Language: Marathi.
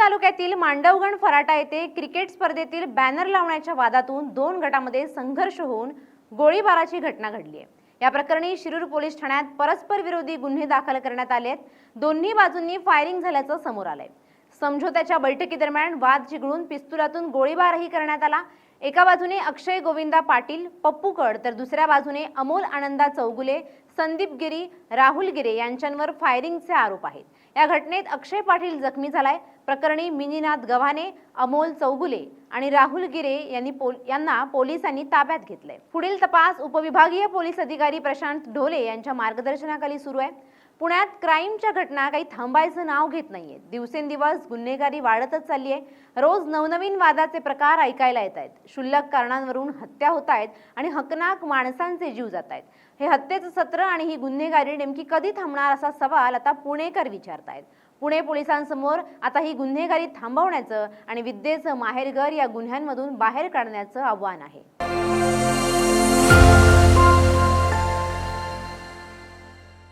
तालुक्यातील मांडवगण फराटा येथे क्रिकेट स्पर्धेतील बॅनर लावण्याच्या वादातून 2 गटामध्ये संघर्ष होऊन गोळीबाराची घटना घडली आहे। या प्रकरणी शिरूर पोलीस ठाण्यात परस्पर विरोधी गुन्हे दाखल करण्यात आले आहेत। दोन्ही बाजूंनी फायरिंग झाल्याचं समोर आलंय। समझोत्याच्या बैठकीदरम्यान वाद चिघळून पिस्तुलातून गोळीबारही करण्यात आला। एका बाजूने अक्षय गोविंदा पाटील पप्पूकड तर दुसऱ्या बाजूने अमोल आनंदा चौगुले, संदीप गिरी, राहुल गिरे यांच्यावर फायरिंगचे आरोप आहेत। या घटनेत अक्षय पाटील जखमी झालाय। प्रकरणी मिनीनाथ गव्हाणे, अमोल चौगुले आणि राहुल गिरे यांना पोलिसांनी ताब्यात घेतलंय। पुढील तपास उपविभागीय पोलीस अधिकारी प्रशांत ढोले यांच्या मार्गदर्शनाखाली सुरू आहे। पुण्यात क्राईमच्या घटना काही थांबायचं नाव घेत नाहीये। दिवसेंदिवस गुन्हेगारी वाढतच चालली आहे। रोज नवनवीन वादाचे प्रकार ऐकायला येत आहेत। क्षुल्लक कारणांवरून हत्या होत आहेत आणि हकनाक माणसांचे जीव जात आहेत। हे हत्येचं सत्र आणि ही गुन्हेगारी नेमकी कधी थांबणार असा सवाल आता पुणेकर विचारतायत। पुणे पोलिसांसमोर आता ही गुन्हेगारी थांबवण्याचं आणि विद्येचं माहेरघर या गुन्ह्यांमधून बाहेर काढण्याचं आव्हान आहे।